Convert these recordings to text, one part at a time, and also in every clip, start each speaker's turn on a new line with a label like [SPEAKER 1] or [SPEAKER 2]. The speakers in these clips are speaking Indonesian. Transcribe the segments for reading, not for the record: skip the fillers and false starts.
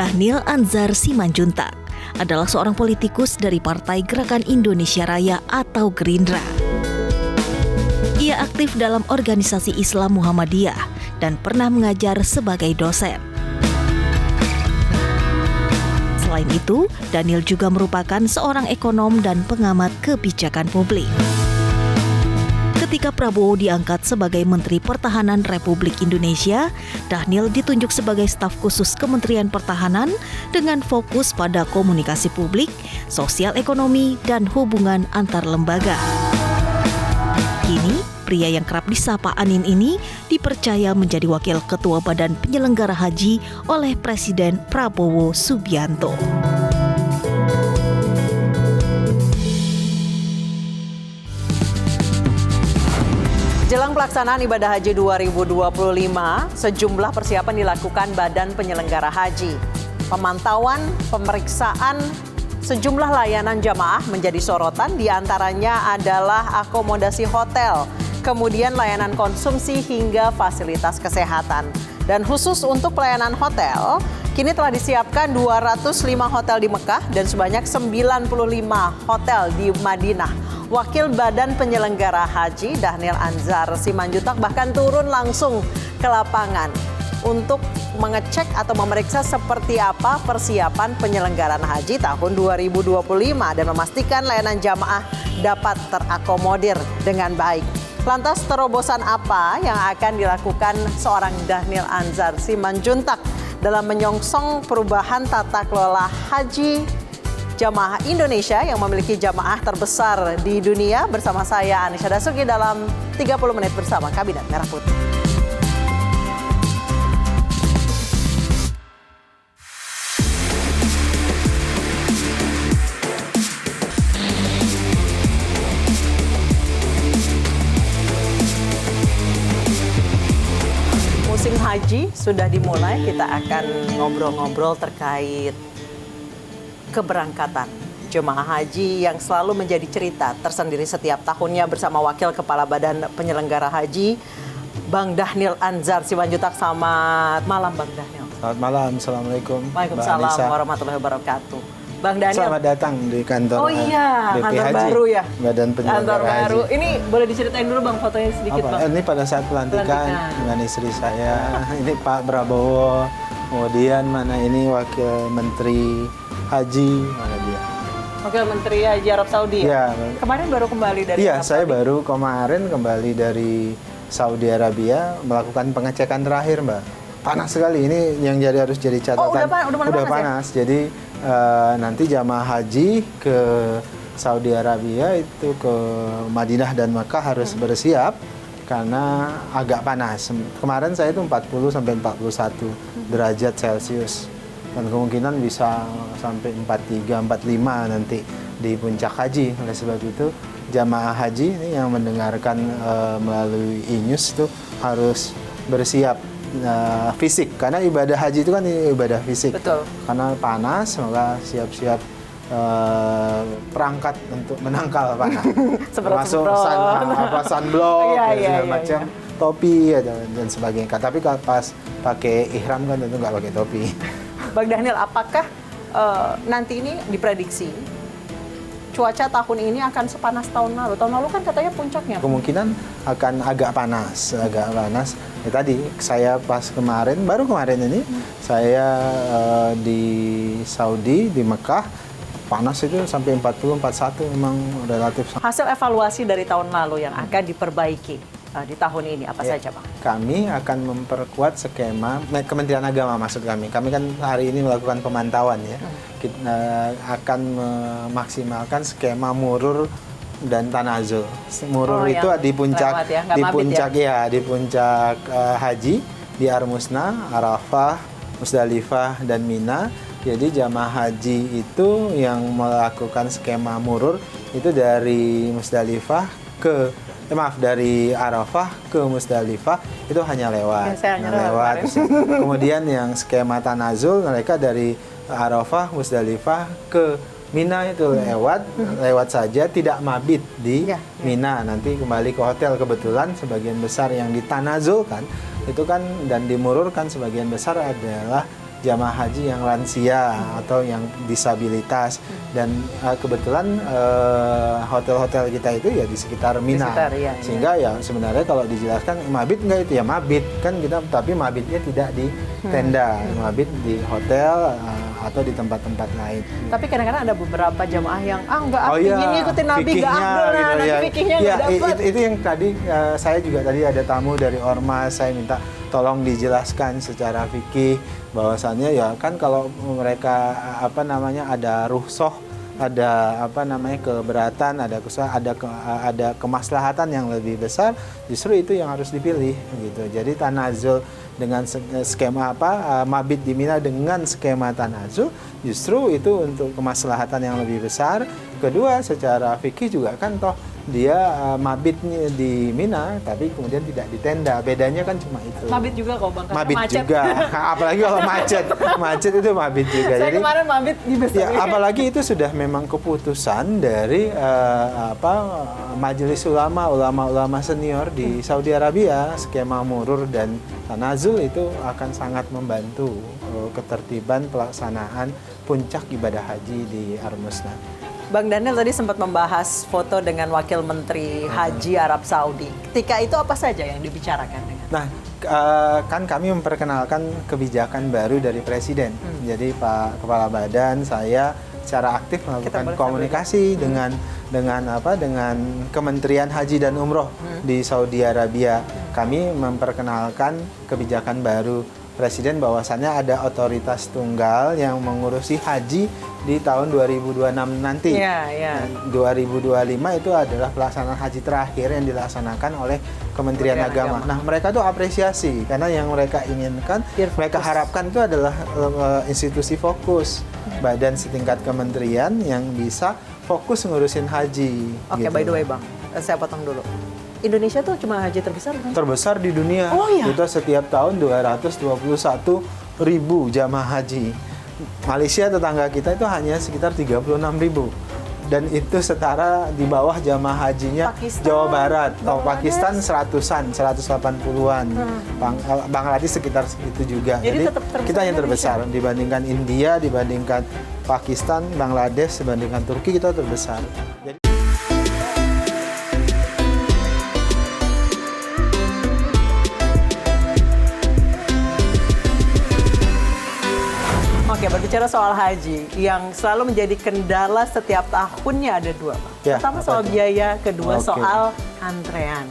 [SPEAKER 1] Dhanil Anzar Simanjuntak adalah seorang politikus dari Partai Gerakan Indonesia Raya atau Gerindra. Ia aktif dalam organisasi Islam Muhammadiyah dan pernah mengajar sebagai dosen. Selain itu, Dhanil juga merupakan seorang ekonom dan pengamat kebijakan publik. Ketika Prabowo diangkat sebagai Menteri Pertahanan Republik Indonesia, Dhanil ditunjuk sebagai staf khusus Kementerian Pertahanan dengan fokus pada komunikasi publik, sosial ekonomi, dan hubungan antar lembaga. Kini, pria yang kerap disapa Anin ini dipercaya menjadi Wakil Ketua Badan Penyelenggara Haji oleh Presiden Prabowo Subianto.
[SPEAKER 2] Jelang pelaksanaan ibadah haji 2025, sejumlah persiapan dilakukan Badan Penyelenggara Haji. Pemantauan, pemeriksaan, sejumlah layanan jamaah menjadi sorotan, diantaranya adalah akomodasi hotel, kemudian layanan konsumsi hingga fasilitas kesehatan. Dan khusus untuk pelayanan hotel, kini telah disiapkan 205 hotel di Mekah dan sebanyak 95 hotel di Madinah. Wakil Badan Penyelenggara Haji Dhanil Anzar Simanjuntak bahkan turun langsung ke lapangan untuk mengecek atau memeriksa seperti apa persiapan penyelenggaraan haji tahun 2025 dan memastikan layanan jamaah dapat terakomodir dengan baik. Lantas terobosan apa yang akan dilakukan seorang Dhanil Anzar Simanjuntak dalam menyongsong perubahan tata kelola haji jamaah Indonesia yang memiliki jamaah terbesar di dunia? Bersama saya Anisha Dasuki dalam 30 menit bersama Kabinet Merah Putih. Musim haji sudah dimulai, kita akan ngobrol-ngobrol terkait keberangkatan jemaah haji yang selalu menjadi cerita tersendiri setiap tahunnya bersama Wakil Kepala Badan Penyelenggara Haji, Bang Dhanil Anzar Simanjuntak. Selamat malam, Bang Dhanil.
[SPEAKER 3] Selamat malam, Assalamualaikum.
[SPEAKER 2] Waalaikumsalam warahmatullahi wabarakatuh. Bang Dhanil.
[SPEAKER 3] Selamat datang di kantor.
[SPEAKER 2] Oh iya,
[SPEAKER 3] BP
[SPEAKER 2] kantor
[SPEAKER 3] Haji,
[SPEAKER 2] baru ya.
[SPEAKER 3] Badan Penyelenggara Haji.
[SPEAKER 2] Baru. Ini boleh diceritain dulu Bang fotonya sedikit, Bang.
[SPEAKER 3] Ini pada saat pelantikan dengan istri saya. Ini Pak Prabowo. Kemudian mana ini Wakil Menteri Haji, mana dia?
[SPEAKER 2] Wakil Menteri Haji Arab Saudi ya?
[SPEAKER 3] Ya.
[SPEAKER 2] Kemarin baru kembali dari
[SPEAKER 3] Iya,
[SPEAKER 2] Arab
[SPEAKER 3] saya
[SPEAKER 2] Saudi.
[SPEAKER 3] baru kemarin kembali dari Saudi Arabia melakukan pengecekan terakhir, Mbak. Panas sekali, ini yang harus jadi catatan.
[SPEAKER 2] Udah
[SPEAKER 3] panas. Jadi nanti jamaah haji ke Saudi Arabia itu ke Madinah dan Makkah harus bersiap karena agak panas. Kemarin saya itu 40 sampai 41 derajat Celcius. Dan kemungkinan bisa sampai 43, 45 nanti di puncak haji. Oleh sebab itu, jamaah haji ini yang mendengarkan melalui e-news itu harus bersiap fisik. Karena ibadah haji itu kan ibadah fisik.
[SPEAKER 2] Betul.
[SPEAKER 3] Karena panas, maka siap-siap perangkat untuk menangkal panas. Termasuk sunblock, segala macam. Topi dan sebagainya. Tapi kalau pas pakai ihram kan tentu nggak pakai topi.
[SPEAKER 2] Bang Dhanil, apakah nanti ini diprediksi cuaca tahun ini akan sepanas tahun lalu? Tahun lalu kan katanya puncaknya.
[SPEAKER 3] Kemungkinan akan agak panas. Ya, tadi saya pas baru kemarin ini, saya di Saudi, di Mekah, panas itu sampai 40, 41 memang relatif.
[SPEAKER 2] Hasil evaluasi dari tahun lalu yang akan diperbaiki di tahun ini apa saja, Bang?
[SPEAKER 3] Kami akan memperkuat skema Kementerian Agama, maksud kami. Kami kan hari ini melakukan pemantauan ya. Kita akan memaksimalkan skema murur dan tanazul. Murur itu di puncak di puncak haji di Armusna, Arafah, Musdalifah dan Mina. Jadi jamaah haji itu yang melakukan skema murur itu dari Musdalifah dari Arafah ke Musdalifah itu hanya lewat. Kemudian yang skema tanazul mereka dari Arafah, Musdalifah ke Mina itu lewat saja, tidak mabit di Mina. Nanti kembali ke hotel. Kebetulan sebagian besar yang ditanazulkan itu kan dan dimururkan sebagian besar adalah jamaah haji yang lansia atau yang disabilitas. Dan kebetulan hotel-hotel kita itu ya di sekitar Mina. Sehingga ya sebenarnya kalau dijelaskan mabit nggak itu ya mabit kan kita, tapi mabitnya tidak di tenda, mabit di hotel atau di tempat-tempat lain.
[SPEAKER 2] Tapi kadang-kadang ada beberapa jamaah yang ingin ngikutin Nabi nggak afdol, nanti fikihnya nggak dapat.
[SPEAKER 3] Itu yang tadi saya juga tadi ada tamu dari Ormas, saya minta tolong dijelaskan secara fikih bahwasannya ya kan kalau mereka ada rukhsah, ada keberatan, ada kemaslahatan yang lebih besar, justru itu yang harus dipilih gitu. Jadi tanazul dengan skema mabit di Mina dengan skema tanazul justru itu untuk kemaslahatan yang lebih besar. Kedua, secara fikih juga kan toh dia mabitnya di Mina tapi kemudian tidak di tenda. Bedanya kan cuma itu.
[SPEAKER 2] Mabit juga kok Bang,
[SPEAKER 3] mabit
[SPEAKER 2] macet.
[SPEAKER 3] juga. Apalagi kalau macet. Macet itu mabit juga.
[SPEAKER 2] Saya kemarin mabit di besar.
[SPEAKER 3] Ya, apalagi itu sudah memang keputusan dari Majelis ulama senior di Saudi Arabia. Skema murur dan tanazul itu akan sangat membantu ketertiban pelaksanaan puncak ibadah haji di Armusna.
[SPEAKER 2] Bang Daniel tadi sempat membahas foto dengan Wakil Menteri Haji Arab Saudi. Ketika itu apa saja yang dibicarakan dengan?
[SPEAKER 3] Nah, kan kami memperkenalkan kebijakan baru dari Presiden. Jadi Pak Kepala Badan, saya secara aktif melakukan komunikasi dengan Kementerian Haji dan Umroh di Saudi Arabia. Kami memperkenalkan kebijakan baru Presiden bahwasannya ada otoritas tunggal yang mengurusi haji di tahun 2026 nanti. 2025 itu adalah pelaksanaan haji terakhir yang dilaksanakan oleh Kementerian Agama. Nah, mereka tuh apresiasi karena yang mereka inginkan, mereka harapkan itu adalah institusi fokus, badan setingkat kementerian yang bisa fokus ngurusin haji.
[SPEAKER 2] Oke,
[SPEAKER 3] gitu.
[SPEAKER 2] By the way Bang, saya potong dulu. Indonesia tuh cuma haji terbesar kan?
[SPEAKER 3] Terbesar di dunia.
[SPEAKER 2] Oh, iya?
[SPEAKER 3] Kita setiap tahun 221.000 jamaah haji. Malaysia tetangga kita itu hanya sekitar 36.000. Dan itu setara di bawah jamaah hajinya
[SPEAKER 2] Pakistan,
[SPEAKER 3] Jawa Barat.
[SPEAKER 2] Bangladesh.
[SPEAKER 3] Pakistan 180-an. Bangladesh sekitar segitu juga.
[SPEAKER 2] Jadi tetap terbesar
[SPEAKER 3] kita yang
[SPEAKER 2] Indonesia.
[SPEAKER 3] terbesar dibandingkan India, dibandingkan Pakistan, Bangladesh, dibandingkan Turki kita terbesar. Jadi
[SPEAKER 2] Oke, berbicara soal haji, yang selalu menjadi kendala setiap tahunnya ada dua, Bang.
[SPEAKER 3] Ya,
[SPEAKER 2] Pertama
[SPEAKER 3] apa
[SPEAKER 2] soal
[SPEAKER 3] itu?
[SPEAKER 2] biaya, kedua
[SPEAKER 3] Oke.
[SPEAKER 2] soal antrean.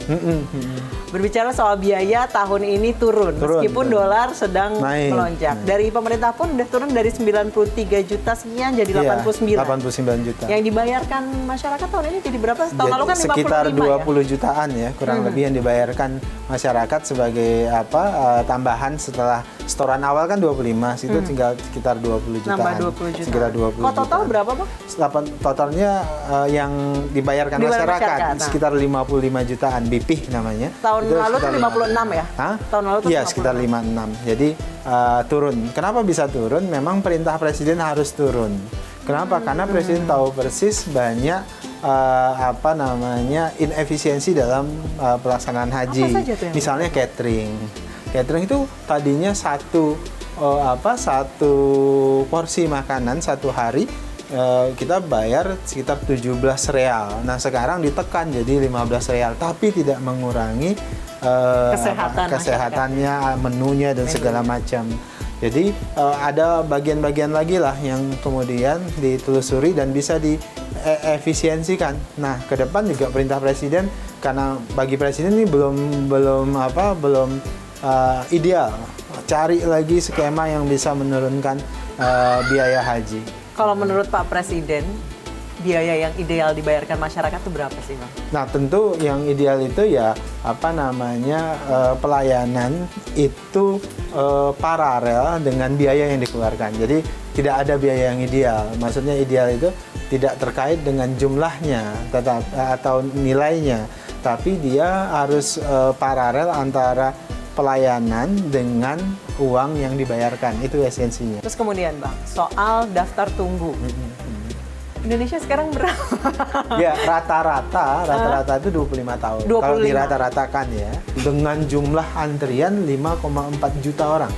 [SPEAKER 2] Berbicara soal biaya, tahun ini turun meskipun dolar sedang
[SPEAKER 3] naik.
[SPEAKER 2] melonjak. Dari pemerintah pun udah turun dari 93 juta sekian jadi 89.
[SPEAKER 3] 89 juta.
[SPEAKER 2] Yang dibayarkan masyarakat tahun ini jadi berapa? Tahun lalu kan 55
[SPEAKER 3] sekitar 20
[SPEAKER 2] ya?
[SPEAKER 3] jutaan ya, kurang lebih yang dibayarkan masyarakat sebagai tambahan setelah setoran awal kan 25, itu tinggal sekitar 20 jutaan.
[SPEAKER 2] Nambah 20 juta.
[SPEAKER 3] Sekitar 20
[SPEAKER 2] Kok total
[SPEAKER 3] jutaan.
[SPEAKER 2] berapa, Bang?
[SPEAKER 3] Totalnya yang dibayarkan masyarakat
[SPEAKER 2] nah.
[SPEAKER 3] sekitar 55 jutaan, BPIH namanya.
[SPEAKER 2] Tahun
[SPEAKER 3] Itu
[SPEAKER 2] lalu tuh
[SPEAKER 3] sekitar
[SPEAKER 2] 56 ya?
[SPEAKER 3] Hah?
[SPEAKER 2] Tahun lalu tuh
[SPEAKER 3] Iya,
[SPEAKER 2] 56.
[SPEAKER 3] sekitar 56. Jadi turun. Kenapa bisa turun? Memang perintah Presiden harus turun. Kenapa? Karena Presiden tahu persis banyak inefisiensi dalam pelaksanaan haji.
[SPEAKER 2] Apa saja tuh yang
[SPEAKER 3] Misalnya catering. Catering itu tadinya satu porsi makanan satu hari kita bayar sekitar 17 real. Nah, sekarang ditekan jadi 15 real, tapi tidak mengurangi kesehatannya, menunya dan segala macam. Jadi ada bagian-bagian lagi lah yang kemudian ditelusuri dan bisa diefisiensikan. Nah, ke depan juga perintah Presiden, karena bagi Presiden ini belum ideal. Cari lagi skema yang bisa menurunkan biaya haji.
[SPEAKER 2] Kalau menurut Pak Presiden, biaya yang ideal dibayarkan masyarakat itu berapa sih, Bang?
[SPEAKER 3] Nah, tentu yang ideal itu ya pelayanan itu paralel dengan biaya yang dikeluarkan. Jadi tidak ada biaya yang ideal. Maksudnya ideal itu tidak terkait dengan jumlahnya atau nilainya, tapi dia harus paralel antara pelayanan dengan uang yang dibayarkan. Itu esensinya.
[SPEAKER 2] Terus kemudian, Bang, soal daftar tunggu. Indonesia sekarang berapa?
[SPEAKER 3] Ya, rata-rata itu 25 tahun.
[SPEAKER 2] 25.
[SPEAKER 3] Kalau dirata-ratakan ya, dengan jumlah antrian 5,4 juta orang.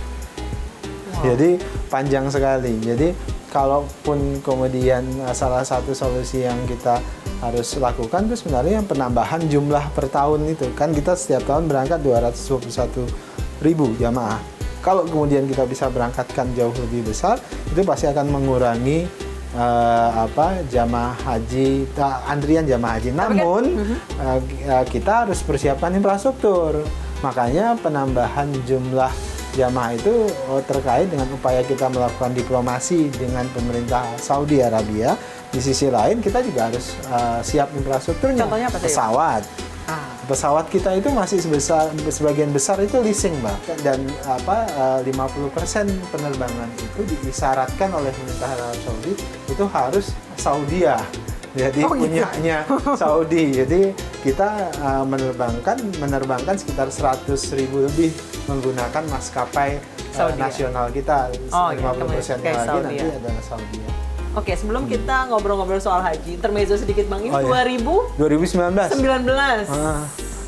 [SPEAKER 3] Jadi panjang sekali. Jadi kalaupun kemudian salah satu solusi yang kita harus lakukan itu sebenarnya yang penambahan jumlah per tahun itu. Kan kita setiap tahun berangkat 221.000 jamaah. Kalau kemudian kita bisa berangkatkan jauh lebih besar, itu pasti akan mengurangi jamaah haji, antrian jamaah haji. Namun kita harus persiapkan infrastruktur. Makanya penambahan jumlah jamaah itu terkait dengan upaya kita melakukan diplomasi dengan pemerintah Saudi Arabia. Di sisi lain kita juga harus siap infrastrukturnya.
[SPEAKER 2] Contohnya apa sih?
[SPEAKER 3] Pesawat. Pesawat kita itu masih sebagian besar itu leasing, Mbak. Dan 50% penerbangan itu diisyaratkan oleh pemerintah Arab Saudi itu harus Saudia. Jadi punyanya Saudi. Jadi kita menerbangkan sekitar 100.000 lebih menggunakan maskapai nasional kita. 50% lagi nanti adalah Saudi.
[SPEAKER 2] Oke, sebelum kita ngobrol-ngobrol soal haji, intermezzo sedikit Bang, ini
[SPEAKER 3] 2019.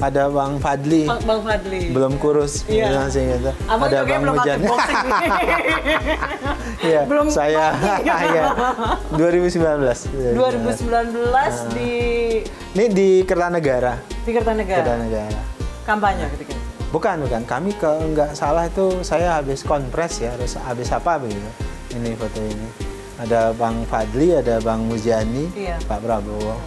[SPEAKER 3] Ada Bang Fadli.
[SPEAKER 2] Bang Fadli.
[SPEAKER 3] Belum kurus.
[SPEAKER 2] Iya.
[SPEAKER 3] Gitu. Ada Bang Mujani. Iya,
[SPEAKER 2] belum
[SPEAKER 3] saya. Iya. 2019
[SPEAKER 2] di...
[SPEAKER 3] Ini di Kertanegara.
[SPEAKER 2] Di Kertanegara.
[SPEAKER 3] Kertanegara.
[SPEAKER 2] Kampanye ketika itu?
[SPEAKER 3] Bukan. Kami nggak salah itu saya habis konpres ya, harus habis apa begitu. Ini foto ini. Ada Bang Fadli, ada Bang Mujani, Pak Prabowo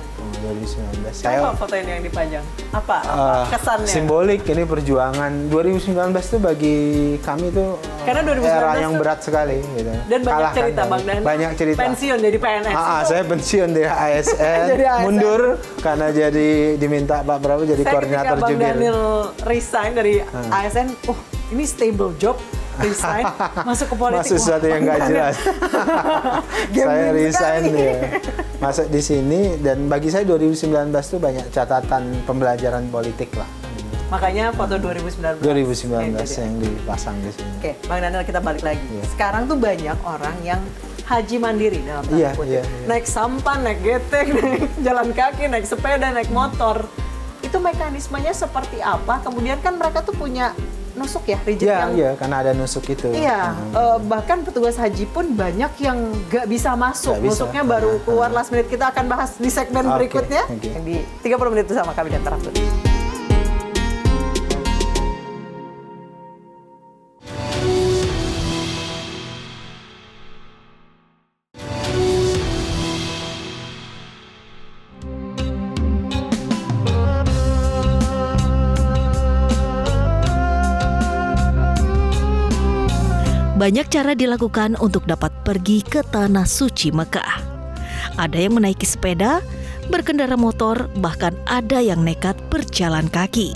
[SPEAKER 3] 2019.
[SPEAKER 2] Apa foto ini yang dipajang? Apa kesannya?
[SPEAKER 3] Simbolik, ini perjuangan 2019 itu bagi kami itu era yang berat sekali. Gitu.
[SPEAKER 2] Dan banyak cerita Bang Dan.
[SPEAKER 3] Banyak cerita.
[SPEAKER 2] Pensiun jadi PNS.
[SPEAKER 3] Saya pensiun dari ASN, mundur karena diminta Pak Prabowo jadi koordinator jubir.
[SPEAKER 2] Bang Daniel resign dari ASN, ini stable job. Resign, masuk ke politik.
[SPEAKER 3] Masuk sesuatu yang nggak jelas. Saya resign ya. Masuk di sini dan bagi saya 2019 itu banyak catatan pembelajaran politik lah.
[SPEAKER 2] Makanya foto 2019
[SPEAKER 3] yang dipasang di sini.
[SPEAKER 2] Oke, Bang Daniel kita balik lagi. Sekarang tuh banyak orang yang haji mandiri dalam tanda kutip. Naik sampan, naik getek, naik jalan kaki, naik sepeda, naik motor. Itu mekanismenya seperti apa? Kemudian kan mereka tuh punya nusuk ya, rigid yang...
[SPEAKER 3] Iya, karena ada nusuk itu.
[SPEAKER 2] Iya, bahkan petugas haji pun banyak yang nggak bisa masuk. Nusuknya baru keluar last minute. Kita akan bahas di segmen berikutnya. Yang di 30 menit bersama kami dan Tarafud.
[SPEAKER 1] Banyak cara dilakukan untuk dapat pergi ke Tanah Suci Mekah. Ada yang menaiki sepeda, berkendara motor, bahkan ada yang nekat berjalan kaki.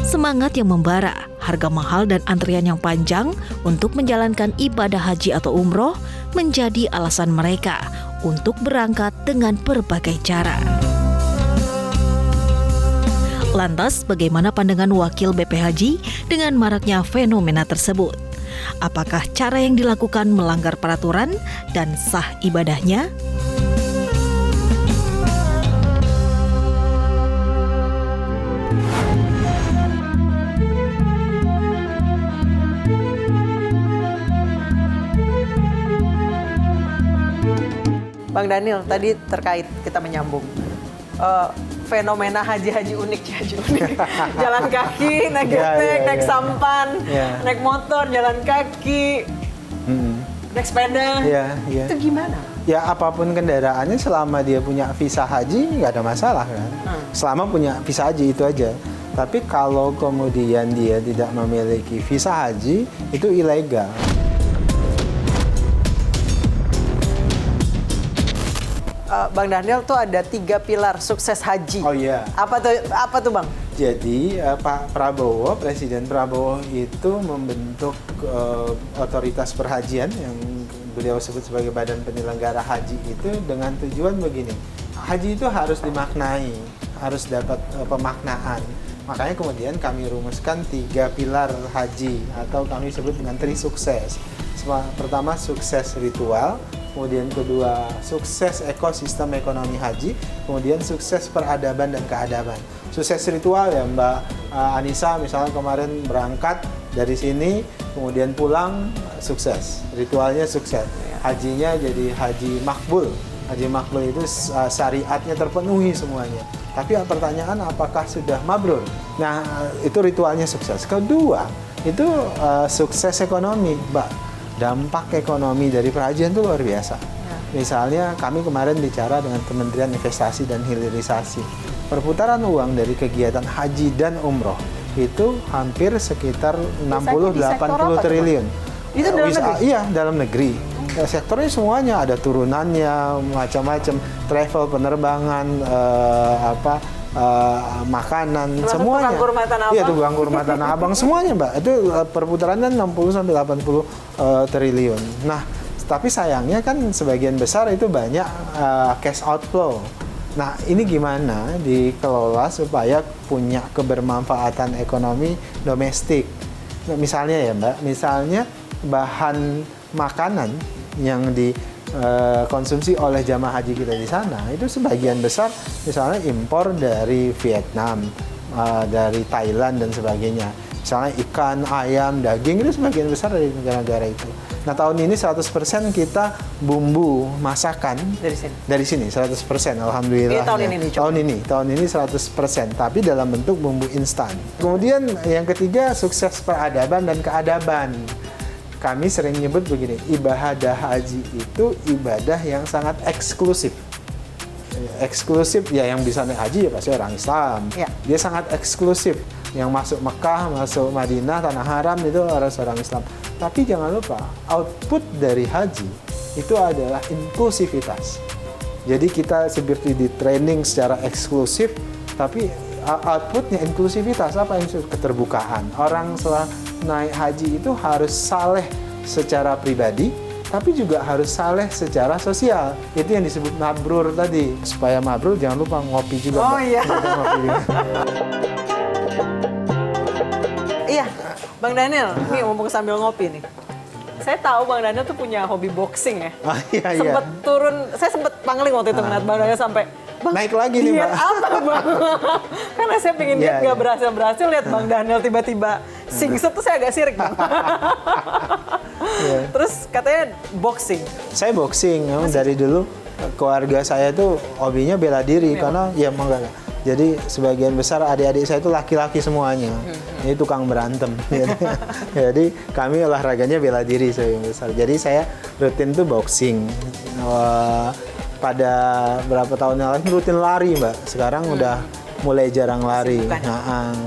[SPEAKER 1] Semangat yang membara, harga mahal dan antrian yang panjang untuk menjalankan ibadah haji atau umroh menjadi alasan mereka untuk berangkat dengan berbagai cara. Lantas, bagaimana pandangan Wakil BP Haji dengan maraknya fenomena tersebut? Apakah cara yang dilakukan melanggar peraturan dan sah ibadahnya?
[SPEAKER 2] Bang Daniel, tadi terkait kita menyambung. Fenomena haji-haji unik. Jalan kaki, naik getek, naik sampan, naik motor, jalan kaki, naik sepeda. Itu gimana?
[SPEAKER 3] Ya apapun kendaraannya selama dia punya visa haji nggak ada masalah kan. Selama punya visa haji itu aja. Tapi kalau kemudian dia tidak memiliki visa haji itu ilegal.
[SPEAKER 2] Bang Daniel tuh ada 3 pilar sukses haji.
[SPEAKER 3] Oh iya.
[SPEAKER 2] Apa tuh Bang?
[SPEAKER 3] Jadi Pak Prabowo, Presiden Prabowo itu membentuk otoritas perhajian yang beliau sebut sebagai Badan Penyelenggara Haji itu dengan tujuan begini. Haji itu harus dimaknai, harus dapat pemaknaan. Makanya kemudian kami rumuskan 3 pilar haji atau kami sebut dengan trisukses. Pertama sukses ritual, kemudian kedua sukses ekosistem ekonomi haji, kemudian sukses peradaban dan keadaban. Sukses ritual ya Mbak Anissa misalnya kemarin berangkat Dari sini kemudian pulang sukses, ritualnya sukses. Hajinya jadi haji makbul. Haji makbul itu syariatnya terpenuhi semuanya. Tapi pertanyaan apakah sudah mabrur? Nah, itu ritualnya sukses. Kedua, itu sukses ekonomi, Mbak. Dampak ekonomi dari perhajian itu luar biasa. Misalnya kami kemarin bicara dengan Kementerian Investasi dan Hilirisasi. Perputaran uang dari kegiatan haji dan umroh itu hampir sekitar 60-80 triliun.
[SPEAKER 2] Itu dalam negeri?
[SPEAKER 3] Iya, dalam negeri. Sektornya semuanya ada turunannya, macam-macam, travel, penerbangan, makanan,
[SPEAKER 2] termasuk
[SPEAKER 3] semuanya.
[SPEAKER 2] tukang kurma Tanah Abang.
[SPEAKER 3] Iya, tukang kurma Tanah Abang semuanya, Mbak. Itu perputarannya 60-80 triliun. Nah, tapi sayangnya kan sebagian besar itu banyak cash outflow. Nah, ini gimana dikelola supaya punya kebermanfaatan ekonomi domestik? Nah, misalnya ya, Mbak, misalnya bahan makanan yang dikonsumsi oleh jamaah haji kita di sana itu sebagian besar misalnya impor dari Vietnam, dari Thailand dan sebagainya. Misalnya ikan, ayam, daging itu sebagian besar dari negara-negara itu. Nah, tahun ini 100% kita bumbu masakan dari sini 100%, alhamdulillah. Tahun ini 100%, tapi dalam bentuk bumbu instan. Kemudian yang ketiga, sukses peradaban dan keadaban. Kami sering nyebut begini, ibadah haji itu ibadah yang sangat eksklusif. Eksklusif ya, yang bisa naik haji ya pasti orang Islam.
[SPEAKER 2] Ya.
[SPEAKER 3] Dia sangat eksklusif. Yang masuk Mekah, masuk Madinah, Tanah Haram itu harus orang Islam. Tapi jangan lupa, output dari haji itu adalah inklusivitas. Jadi kita seperti di training secara eksklusif, tapi outputnya inklusivitas. Apa yang keterbukaan? Orang setelah naik haji itu harus saleh secara pribadi, tapi juga harus saleh secara sosial. Itu yang disebut mabrur tadi. Supaya mabrur jangan lupa ngopi juga.
[SPEAKER 2] Oh iya. Iya, Bang Daniel, nih mumpung sambil ngopi nih. Saya tahu Bang Daniel tuh punya hobi boxing ya.
[SPEAKER 3] Oh, iya.
[SPEAKER 2] Sempet turun, saya sempet pangling waktu itu ngeliat Bang Daniel sampai, Bang,
[SPEAKER 3] naik lagi nih,
[SPEAKER 2] diet
[SPEAKER 3] Mbak.
[SPEAKER 2] apa, Bang? Karena saya pengen diet
[SPEAKER 3] Iya,
[SPEAKER 2] nggak berhasil-berhasil, lihat Bang Daniel tiba-tiba singset tuh saya agak sirik, Bang. Terus katanya boxing.
[SPEAKER 3] Saya boxing, memang dari dulu keluarga saya tuh hobinya bela diri karena ya enggak. Jadi sebagian besar adik-adik saya itu laki-laki semuanya. Ini tukang berantem. Jadi kami olahraganya bela diri sebagian besar. Jadi saya rutin tuh boxing. Pada berapa tahun yang lalu rutin lari, Mbak. Sekarang udah mulai jarang lari.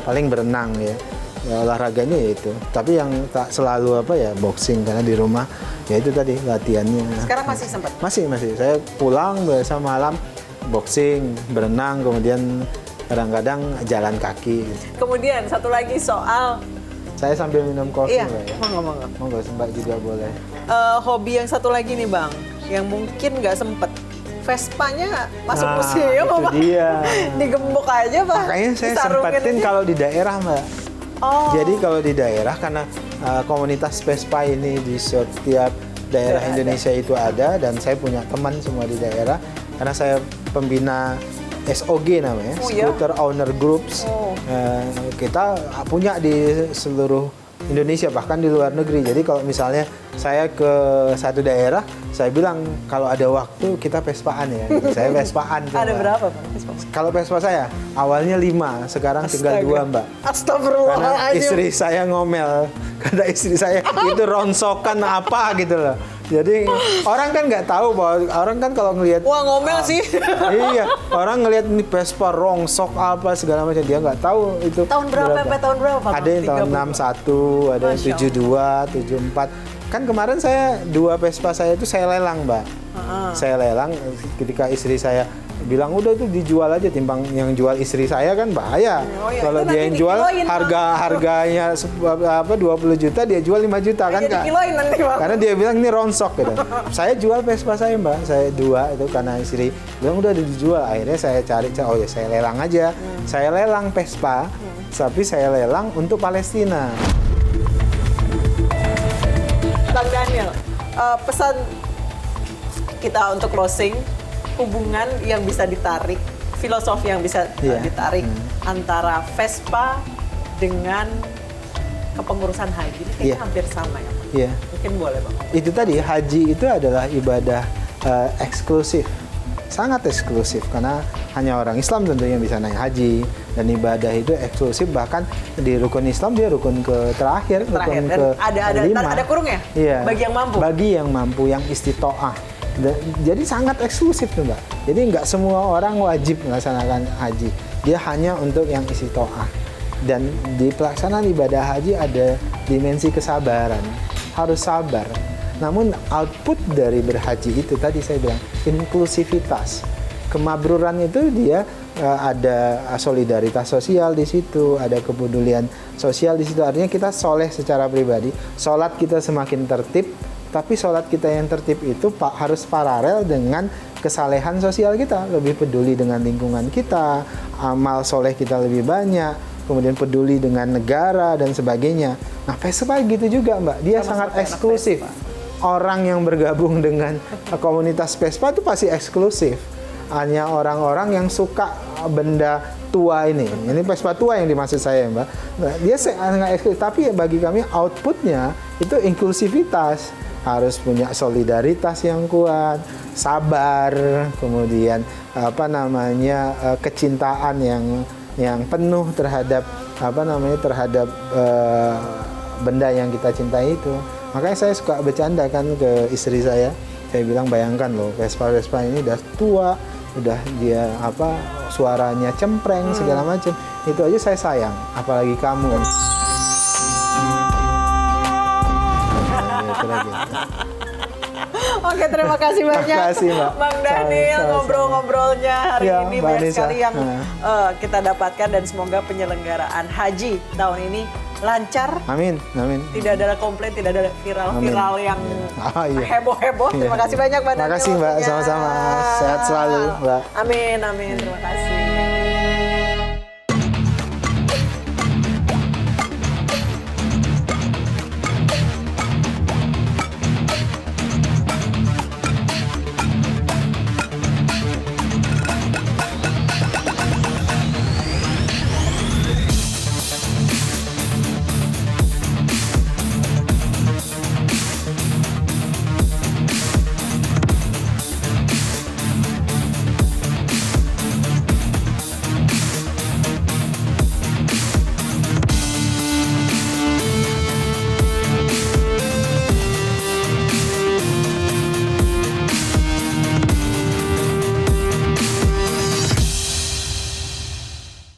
[SPEAKER 3] Paling berenang ya. Olahraganya ya itu. Tapi yang tak selalu boxing karena di rumah ya itu tadi latihannya.
[SPEAKER 2] Sekarang masih sempat?
[SPEAKER 3] Masih. Saya pulang biasa malam boxing, berenang, kemudian kadang-kadang jalan kaki.
[SPEAKER 2] Kemudian satu lagi soal...
[SPEAKER 3] Saya sambil minum kopi,
[SPEAKER 2] iya,
[SPEAKER 3] Mbak ya.
[SPEAKER 2] Monggo.
[SPEAKER 3] Monggo, Mbak juga boleh.
[SPEAKER 2] Hobi yang satu lagi nih, Bang, yang mungkin nggak sempet. Vespanya masuk museum
[SPEAKER 3] itu dia.
[SPEAKER 2] Digembok aja, Pak.
[SPEAKER 3] Makanya saya sempetin kalau di daerah, Mbak.
[SPEAKER 2] Oh.
[SPEAKER 3] Jadi kalau di daerah, karena komunitas Vespa ini di setiap daerah Indonesia itu ada, dan saya punya teman semua di daerah, karena saya pembina SOG namanya, Scooter Owner Groups. Kita punya di seluruh Indonesia, bahkan di luar negeri. Jadi kalau misalnya saya ke satu daerah, saya bilang kalau ada waktu kita Vespaan ya. Saya Vespaan.
[SPEAKER 2] Ada berapa, Pak?
[SPEAKER 3] Kalau Vespa saya awalnya 5, sekarang tinggal 2, Mbak.
[SPEAKER 2] Astagfirullahaladzim.
[SPEAKER 3] Karena istri saya ngomel, kata istri saya itu ronsokan apa gitu loh. Jadi orang kan nggak tahu bahwa orang kan kalau ngelihat,
[SPEAKER 2] wah ngomel sih.
[SPEAKER 3] Iya, orang ngelihat ini Vespa rongsok apa segala macam, dia nggak tahu itu.
[SPEAKER 2] Tahun berapa sampai tahun berapa, Pak?
[SPEAKER 3] Ada yang tahun 61, ada yang 72, 74. Kan kemarin saya 2 Vespa saya itu saya lelang, Mbak. Saya lelang ketika istri saya bilang udah itu dijual aja, timbang yang jual istri saya kan bahaya. Kalau dia yang jual harganya 20 juta, dia jual 5 juta kan, Kak.
[SPEAKER 2] Nanti, Pak.
[SPEAKER 3] Karena dia bilang ini rontok gitu. Saya jual Vespa saya, Mbak. Saya 2 itu karena istri bilang udah dijual. Akhirnya saya cari, oh ya saya lelang aja. Saya lelang Vespa, tapi saya lelang untuk Palestina.
[SPEAKER 2] Bang Daniel, pesan kita untuk closing, hubungan yang bisa ditarik, filosofi yang bisa ditarik antara Vespa dengan kepengurusan haji ini kayaknya
[SPEAKER 3] Iya.
[SPEAKER 2] hampir sama ya Pak.
[SPEAKER 3] Iya.
[SPEAKER 2] Mungkin boleh Bang.
[SPEAKER 3] Itu tadi, haji itu adalah ibadah eksklusif, sangat eksklusif, karena hanya orang Islam tentunya bisa naik haji, dan ibadah itu eksklusif, bahkan di rukun Islam dia rukun terakhir,
[SPEAKER 2] Terakhir,
[SPEAKER 3] rukun
[SPEAKER 2] dan
[SPEAKER 3] ke-5.
[SPEAKER 2] ada kurungnya?
[SPEAKER 3] Iya.
[SPEAKER 2] Bagi yang mampu?
[SPEAKER 3] Bagi yang mampu, yang istitoah. Jadi sangat eksklusif tuh Mbak. Jadi nggak semua orang wajib melaksanakan haji, dia hanya untuk yang istitoah. Dan di pelaksanaan ibadah haji ada dimensi kesabaran, harus sabar. Namun output dari berhaji itu tadi saya bilang inklusivitas, kemabruran itu dia ada solidaritas sosial di situ, ada kepedulian sosial di situ. Artinya kita soleh secara pribadi, sholat kita semakin tertib, tapi sholat kita yang tertib itu harus paralel dengan kesalehan sosial kita, lebih peduli dengan lingkungan kita, amal soleh kita lebih banyak, kemudian peduli dengan negara dan sebagainya. Nah, Vespa gitu juga Mbak, dia sangat eksklusif. Orang yang bergabung dengan komunitas Vespa itu pasti eksklusif. Hanya orang-orang yang suka benda tua ini. Ini Vespa tua yang dimaksud saya Mbak. Nah, dia sangat eksklusif, tapi bagi kami outputnya itu inklusivitas. Harus punya solidaritas yang kuat, sabar, kemudian kecintaan yang penuh terhadap terhadap benda yang kita cintai itu. Makanya saya suka bercanda kan ke istri saya bilang bayangkan loh, Vespa ini udah tua, udah dia suaranya cempreng segala macam, itu aja saya sayang, apalagi kamu.
[SPEAKER 2] Oke, terima kasih banyak.
[SPEAKER 3] Terima kasih, Mbak.
[SPEAKER 2] Bang Daniel, ngobrol-ngobrolnya hari
[SPEAKER 3] ya,
[SPEAKER 2] ini
[SPEAKER 3] Mbak
[SPEAKER 2] banyak
[SPEAKER 3] Anissa.
[SPEAKER 2] sekali yang kita dapatkan, dan semoga penyelenggaraan haji tahun ini lancar.
[SPEAKER 3] Amin, amin.
[SPEAKER 2] Tidak ada komplain, tidak ada viral-viral yang
[SPEAKER 3] Iya.
[SPEAKER 2] heboh-heboh. Terima kasih banyak Mbak Daniel.
[SPEAKER 3] Terima kasih Mbak,
[SPEAKER 2] waktunya.
[SPEAKER 3] sama-sama. Sehat selalu Mbak.
[SPEAKER 2] Amin, amin. Terima kasih.